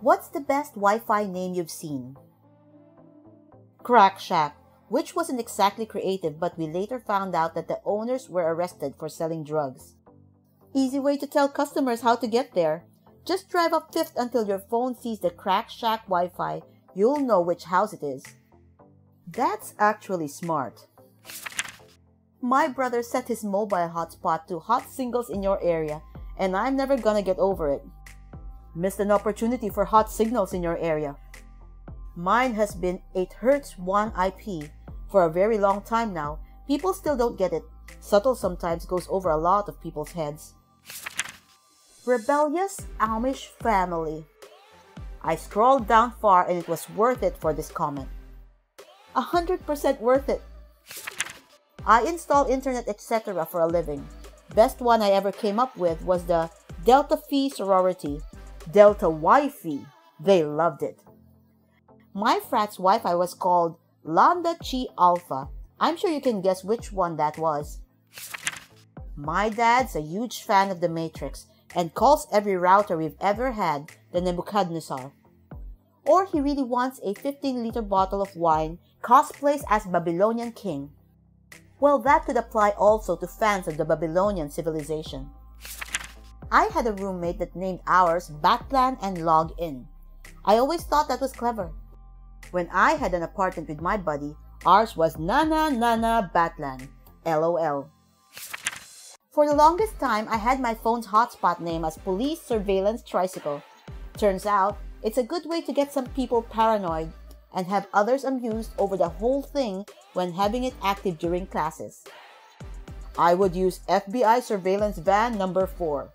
What's the best Wi-Fi name you've seen? Crack Shack, which wasn't exactly creative, but we later found out that the owners were arrested for selling drugs. Easy way to tell customers how to get there. Just drive up 5th until your phone sees the Crack Shack Wi-Fi. You'll know which house it is. That's actually smart. My brother set his mobile hotspot to hot singles in your area, and I'm never gonna get over it. Missed an opportunity for hot signals in your area. Mine has been 8 Hz 1 IP for a very long time now. People still don't get it. Subtle sometimes goes over a lot of people's heads. Rebellious Amish family. I scrolled down far and it was worth it for this comment. 100% worth it. I install internet etc. for a living. Best one I ever came up with was the Delta Phi sorority, Delta Wi-Fi. They loved it. My frat's Wi-Fi was called Lambda Chi Alpha. I'm sure you can guess which one that was. My dad's a huge fan of the Matrix and calls every router we've ever had the Nebuchadnezzar. Or he really wants a 15-liter bottle of wine, cosplays as Babylonian king. Well, that could apply also to fans of the Babylonian civilization. I had a roommate that named ours Batlan and Login. I always thought that was clever. When I had an apartment with my buddy, ours was Nana Nana Batlan, LOL. For the longest time, I had my phone's hotspot name as Police Surveillance Tricycle. Turns out, it's a good way to get some people paranoid and have others amused over the whole thing when having it active during classes. I would use FBI Surveillance Van number 4.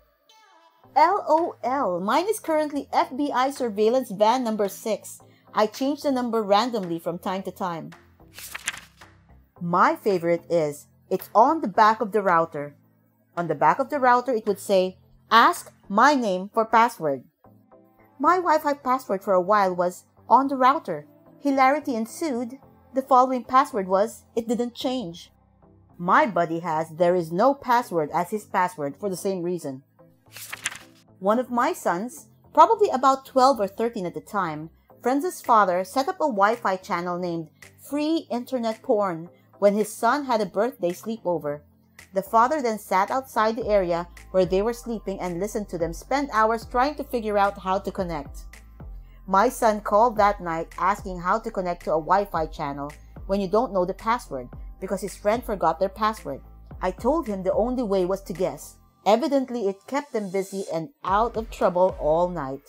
LOL, mine is currently FBI Surveillance Van number 6. I change the number randomly from time to time. My favorite is, it's on the back of the router. On the back of the router, it would say, ask my name for password. My Wi-Fi password for a while was on the router. Hilarity ensued. The following password was, it didn't change. My buddy has there is no password as his password for the same reason. One of my sons, probably about 12 or 13 at the time, friend's father set up a Wi-Fi channel named Free Internet Porn when his son had a birthday sleepover. The father then sat outside the area where they were sleeping and listened to them spend hours trying to figure out how to connect. My son called that night asking how to connect to a Wi-Fi channel when you don't know the password because his friend forgot their password. I told him the only way was to guess. Evidently, it kept them busy and out of trouble all night.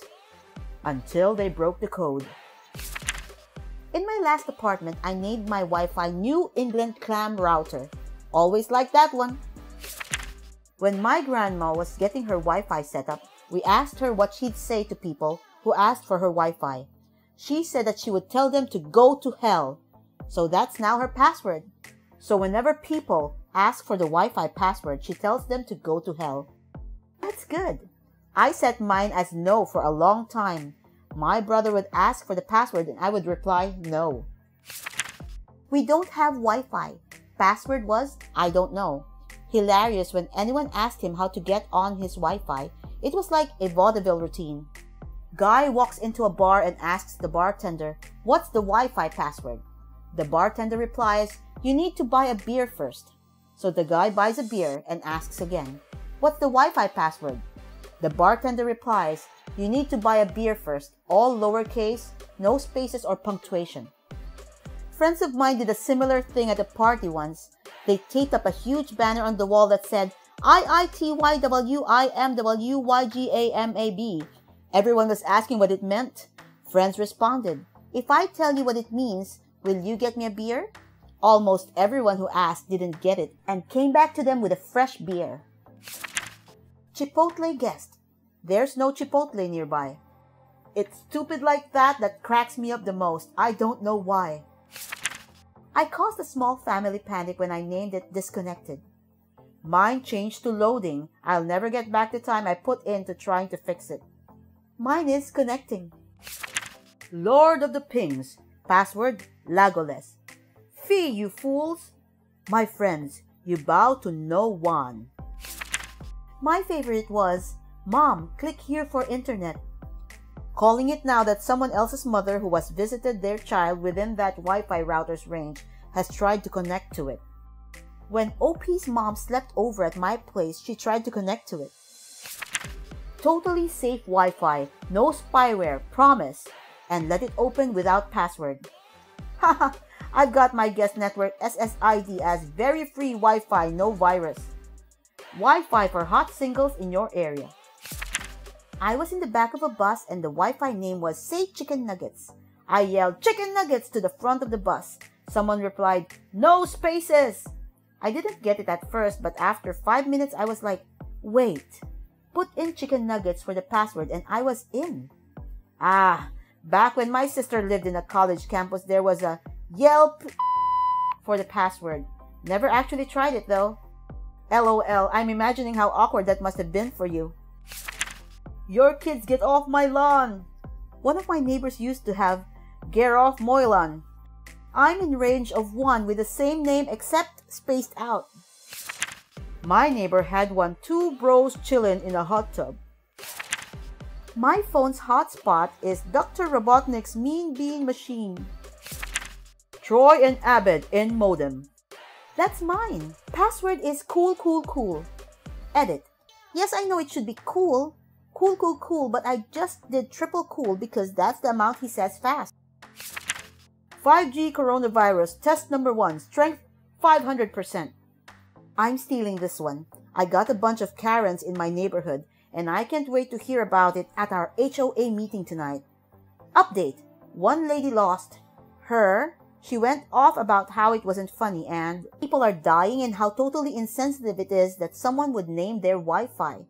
Until they broke the code. In my last apartment, I named my Wi-Fi New England Clam Router. Always like that one. When my grandma was getting her Wi-Fi set up, we asked her what she'd say to people who asked for her Wi-Fi. She said that she would tell them to go to hell. So that's now her password. So whenever people ask for the Wi-Fi password, she tells them to go to hell. That's good. I set mine as no for a long time. My brother would ask for the password and I would reply no. We don't have Wi-Fi. Password was, I don't know. Hilarious when anyone asked him how to get on his Wi-Fi. It was like a vaudeville routine. Guy walks into a bar and asks the bartender, what's the Wi-Fi password? The bartender replies, you need to buy a beer first. So the guy buys a beer and asks again, what's the Wi-Fi password? The bartender replies, you need to buy a beer first, all lowercase, no spaces or punctuation. Friends of mine did a similar thing at a party once. They taped up a huge banner on the wall that said, IITYWIMWYGAMAB. Everyone was asking what it meant. Friends responded, if I tell you what it means, will you get me a beer? Almost everyone who asked didn't get it and came back to them with a fresh beer. Chipotle guest. There's no Chipotle nearby. It's stupid like that cracks me up the most. I don't know why. I caused a small family panic when I named it Disconnected. Mine changed to Loading. I'll never get back the time I put into trying to fix it. Mine is Connecting. Lord of the Pings. Password, Lagoles. Fee, you fools. My friends, you bow to no one. My favorite was, Mom, click here for internet. Calling it now that someone else's mother who has visited their child within that Wi-Fi router's range has tried to connect to it. When OP's mom slept over at my place, she tried to connect to it. Totally safe Wi-Fi, no spyware, promise, and let it open without password. Haha, I've got my guest network SSID as very free Wi-Fi, no virus. Wi-Fi for hot singles in your area. I was in the back of a bus and the Wi-Fi name was Say Chicken Nuggets. I yelled Chicken Nuggets to the front of the bus. Someone replied, No spaces! I didn't get it at first, but after 5 minutes I was like, wait, put in Chicken Nuggets for the password and I was in. Back when my sister lived in a college campus, there was a Yelp for the password. Never actually tried it though. LOL, I'm imagining how awkward that must have been for you. Your kids get off my lawn. One of my neighbors used to have Get off my lawn. I'm in range of one with the same name except spaced out. My neighbor had one, two bros chillin' in a hot tub. My phone's hotspot is Dr. Robotnik's Mean Bean Machine. Troy and Abed in modem. That's mine. Password is cool, cool, cool. Edit. Yes, I know it should be cool. Cool, cool, cool, but I just did triple cool because that's the amount he says fast. 5G coronavirus, test number 1, strength 500%. I'm stealing this one. I got a bunch of Karens in my neighborhood, and I can't wait to hear about it at our HOA meeting tonight. Update. One lady lost her. She went off about how it wasn't funny and people are dying and how totally insensitive it is that someone would name their Wi-Fi.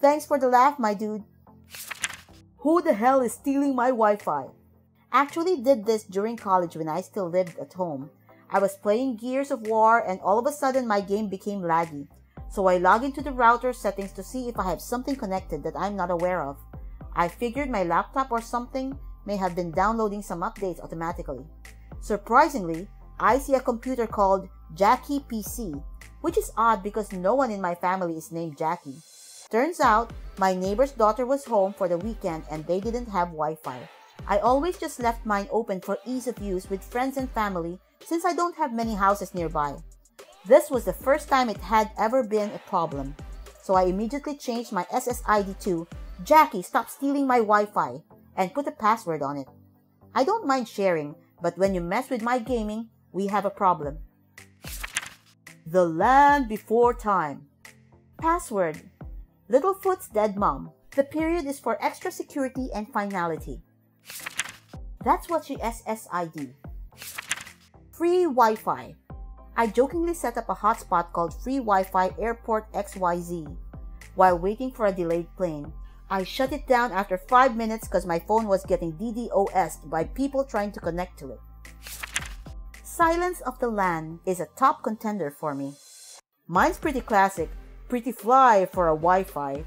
Thanks for the laugh, my dude. Who the hell is stealing my Wi-Fi? Actually did this during college when I still lived at home. I was playing Gears of War and all of a sudden my game became laggy. So I log into the router settings to see if I have something connected that I'm not aware of. I figured my laptop or something may have been downloading some updates automatically. Surprisingly, I see a computer called Jackie PC, which is odd because no one in my family is named Jackie. Turns out, my neighbor's daughter was home for the weekend and they didn't have Wi-Fi. I always just left mine open for ease of use with friends and family since I don't have many houses nearby. This was the first time it had ever been a problem, so I immediately changed my SSID to Jackie, stop stealing my Wi-Fi, and put a password on it. I don't mind sharing, but when you mess with my gaming, we have a problem. The Land Before Time. Password. Littlefoot's dead mom. The period is for extra security and finality. That's what she SSID. Free Wi-Fi. I jokingly set up a hotspot called Free Wi-Fi Airport XYZ. While waiting for a delayed plane, I shut it down after 5 minutes because my phone was getting DDoS'd by people trying to connect to it. Silence of the Land is a top contender for me. Mine's pretty classic, pretty fly for a Wi-Fi.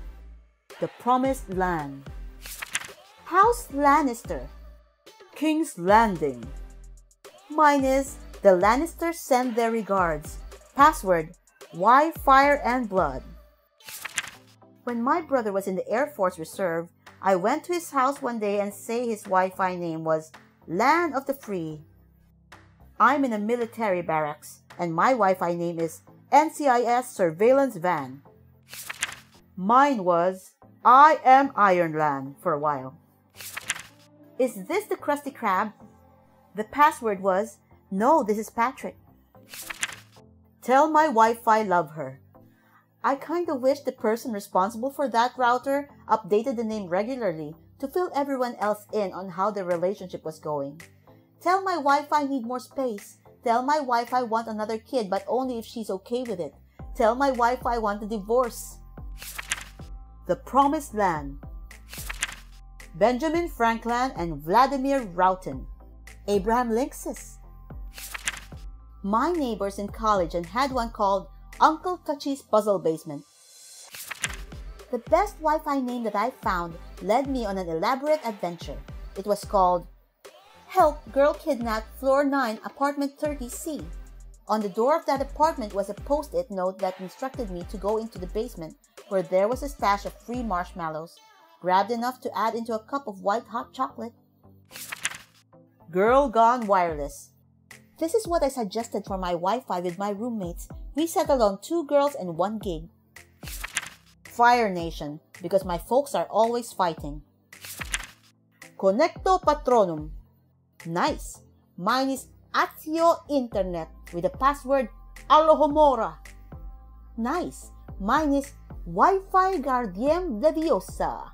The Promised Land. House Lannister. King's Landing. Mine is The Lannisters Send Their Regards. Password, Why Fire and Blood. When my brother was in the Air Force Reserve, I went to his house one day and say his Wi-Fi name was Land of the Free. I'm in a military barracks, and my Wi-Fi name is NCIS Surveillance Van. Mine was I Am Ironland for a while. Is this the Krusty Krab? The password was, no, this is Patrick. Tell my Wi-Fi love her. I kinda wish the person responsible for that router updated the name regularly to fill everyone else in on how the relationship was going. Tell my Wi-Fi need more space. Tell my Wi-Fi want another kid but only if she's okay with it. Tell my Wi-Fi want a divorce. The Promised Land. Benjamin Franklin and Vladimir Roughton. Abraham Links's. My neighbors in college and had one called Uncle Touchy's Puzzle Basement. The best Wi-Fi name that I found led me on an elaborate adventure. It was called Help Girl Kidnapped Floor 9 Apartment 30C. On the door of that apartment was a post-it note that instructed me to go into the basement where there was a stash of free marshmallows. Grabbed enough to add into a cup of white hot chocolate. Girl Gone Wireless. This is what I suggested for my Wi-Fi with my roommates. We settled on 2 girls and 1 gig. Fire Nation, because my folks are always fighting. Connecto Patronum. Nice. Mine is Atio Internet with the password Alohomora. Nice. Mine is Wi-Fi Guardian Leviosa.